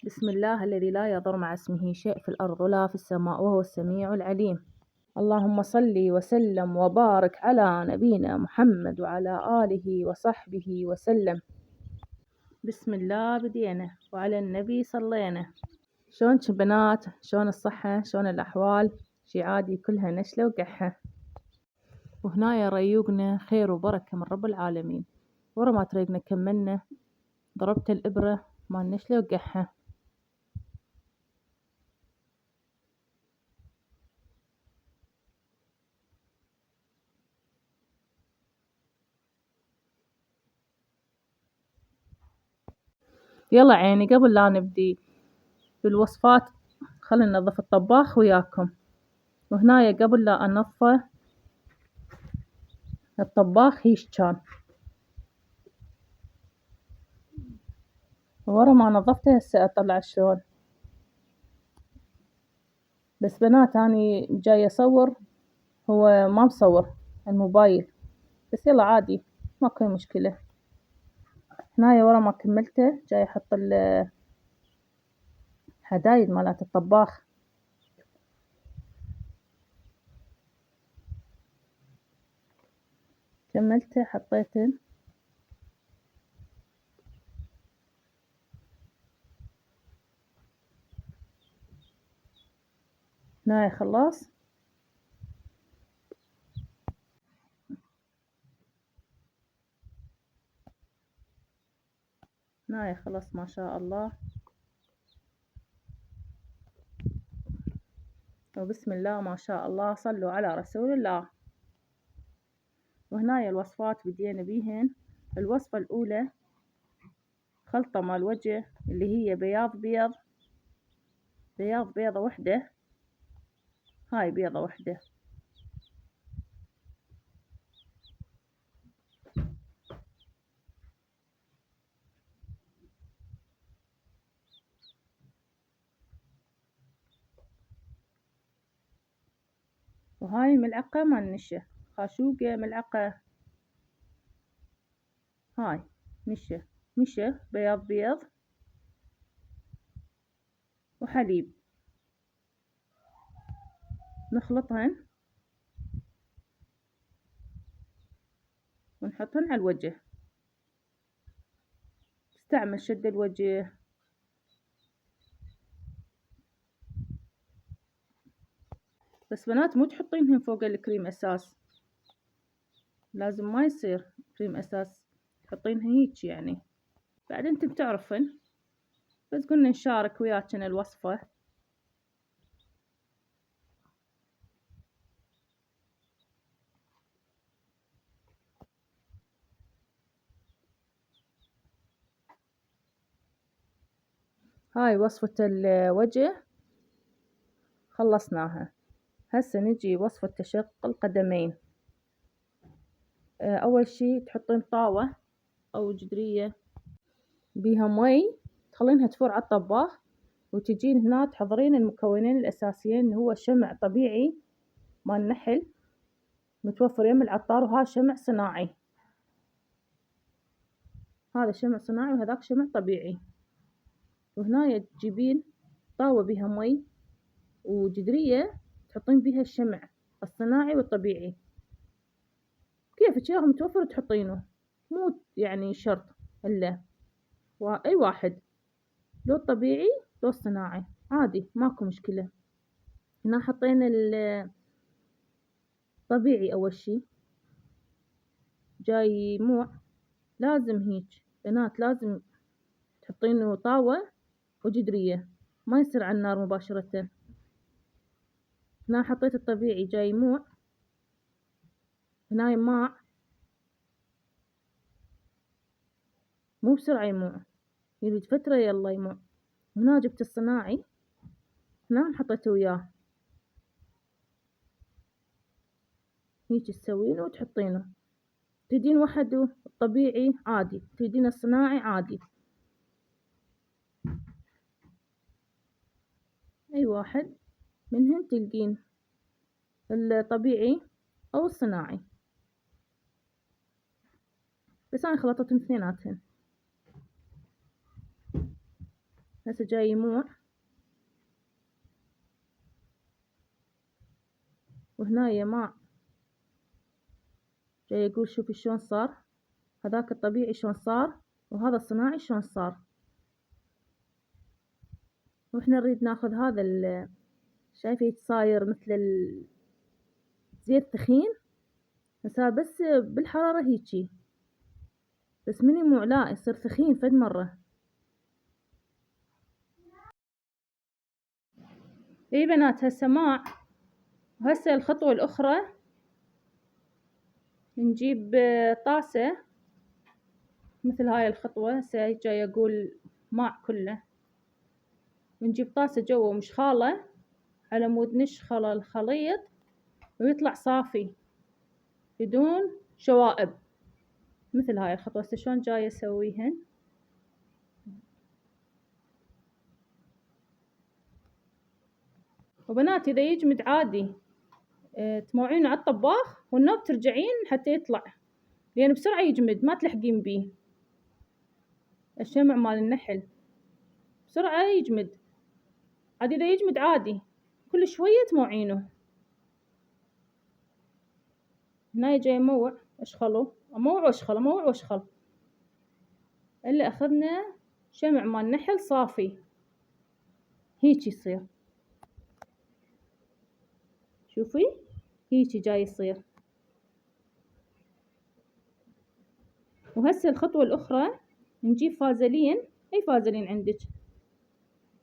بسم الله الذي لا يضر مع اسمه شيء في الأرض ولا في السماء وهو السميع العليم. اللهم صل وسلم وبارك على نبينا محمد وعلى آله وصحبه وسلم. بسم الله بدينا وعلى النبي صلينا. شلونش بنات؟ شلون الصحة؟ شلون الأحوال؟ شي عادي كلها نشلة وقحة. وهنا يا ريوقنا خير وبركة من رب العالمين. ورا ما تريقنا كملنا ضربت الإبرة مال نشلة وقحة. يلا عيني قبل لا نبدي بالوصفات خلينا ننظف الطباخ وياكم. وهنايا قبل لا أنظفه الطباخ هيش كان، ورا ما نظفته هسه أطلع شلون. بس بنات أني جاي أصور هو ما مصور الموبايل، بس يلا عادي ماكو أي مشكلة. هنايا ورا ما كملته جاي أحط الحدايد مالت الطباخ. كملته حطيته هنايا خلاص. هنايا خلاص ما شاء الله. وبسم الله ما شاء الله صلوا على رسول الله. وهنايا الوصفات بدينا بيهن. الوصفة الأولى خلطة مال وجه اللي هي بياض وحدة. هاي بيضة وحدة. وهاي ملعقة مال نشا خاشوقة ملعقة. هاي نشا بيض وحليب نخلطهن ونحطهن على الوجه. استعمل شد الوجه. بس بنات مو تحطينهن فوق الكريم اساس، لازم ما يصير كريم اساس، تحطينها هيك يعني. بعدين انتم بتعرفن، بس قلنا نشارك وياكن الوصفة. هاي وصفة الوجه خلصناها. هسه نجي وصفة تشق القدمين. أول شي تحطين طاوة أو جدرية بيها مي تخلينها تفور على الطباخ، وتجين هنا تحضرين المكونين الأساسيين اللي هو شمع طبيعي مال نحل متوفر يم العطار، وها شمع صناعي. هذا شمع صناعي وهذاك شمع طبيعي. وهنا تجيبين طاوة بيها مي وجدرية تحطين بيها الشمع الصناعي والطبيعي كيفك ياهم متوفر تحطينه، مو يعني شرط إلا أي واحد، لو الطبيعي لو الصناعي عادي ماكو مشكلة. هنا حطينا الطبيعي أول شي جاي موع. لازم هيك بنات لازم تحطينه طاوة وجدرية، ما يصير على النار مباشرة. هنا حطيت الطبيعي جاي موع. هنا ماع مو بسرعة يموع، يريد فترة يلا يموع. هنا جبت الصناعي هنا حطيته وياه هيك تسوينه وتحطينه. تريدين وحده الطبيعي عادي، تريدين الصناعي عادي، أي واحد منهن تلقين الطبيعي أو الصناعي. بس أنا خلطتهم اثنيناتهن. هسه جاي يموع، وهنا ماء جاي يقول شوفي شلون صار، هذاك الطبيعي شلون صار وهذا الصناعي شلون صار. واحنا نريد ناخذ هذا شايفة صاير مثل زيت ثخين، هسه بس بالحرارة هيجي، بس من يموع لا يصير ثخين فد مرة. اي بنات هسه ماع. وهسه الخطوة الأخرى نجيب طاسة مثل هاي الخطوة. هسه جاي أقول ماع كله، ونجيب طاسة جوا مشخالة على مود نشخل الخليط ويطلع صافي بدون شوائب مثل هاي الخطوة. هسه شلون جاي أسويهن. وبنات إذا يجمد عادي تموعينه على الطباخ والنوب ترجعين حتى يطلع، لأن بسرعة يجمد ما تلحقين بيه. الشمع مال النحل بسرعة يجمد، عاد إذا يجمد عادي كل شوية تموعينه. هنا جاي موع اشخله، اموع واشخل اموع واشخل الا اخذنا شمع مال نحل صافي. هيجي يصير، شوفي هيجي جاي يصير. وهسه الخطوة الأخرى نجيب فازلين، أي فازلين عندك،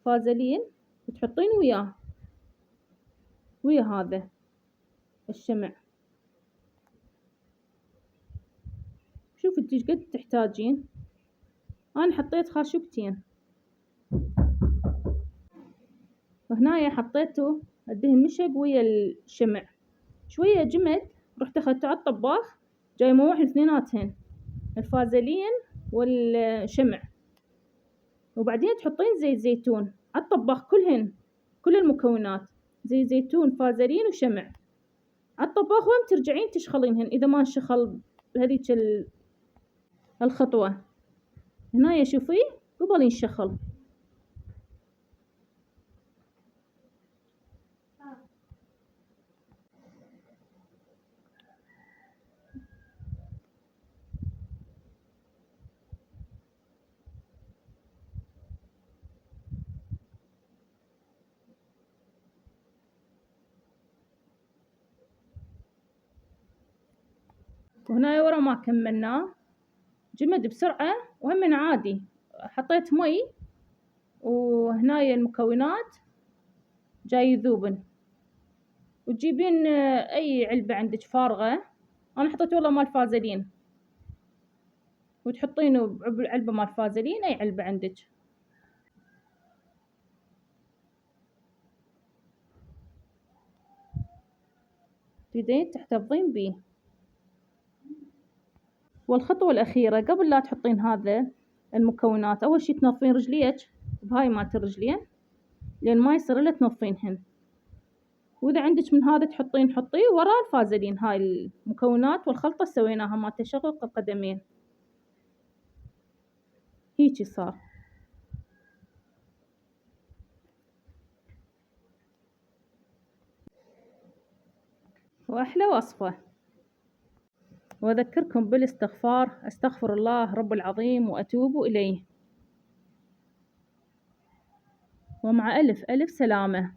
فازلين وتحطين وياه ويا هذا الشمع. شوفي انتي ايش قد تحتاجين. أنا حطيت خاشوقتين، وهنايا حطيته الدهن مشق ويا الشمع. شوية جمد رحت أخذته على الطباخ جاي موح الاثنيناتهن، الفازلين والشمع. وبعدين تحطين زيت زيتون على الطباخ كلهن، كل المكونات زيت زيتون فازلين وشمع على الطباخ، وهم ترجعين تشخلينهن إذا ما انشخل بهذيك الخطوة. هنايا شوفي قبل ينشخل. وهنا ورا ما كملناه جمد بسرعة، وهم عادي حطيت مي، وهنايا المكونات جاي يذوبن. وتجيبين أي علبة عندك فارغة، أنا حطيت والله مال فازلين، وتحطينه بعلبة مال فازلين أي علبة عندك. تريدين تحتفظين بيه. والخطوة الأخيرة قبل لا تحطين هذا المكونات، أول شي تنظفين رجليك بهاي مالت الرجلين لأن ما يصير إلا تنظفينهن. وإذا عندك من هذا تحطين حطيه ورا الفازلين. هاي المكونات والخلطة سويناها مال تشقق القدمين. هيجي صار. وأحلى وصفة. وأذكركم بالاستغفار، أستغفر الله رب العظيم وأتوب إليه. ومع ألف ألف سلامة.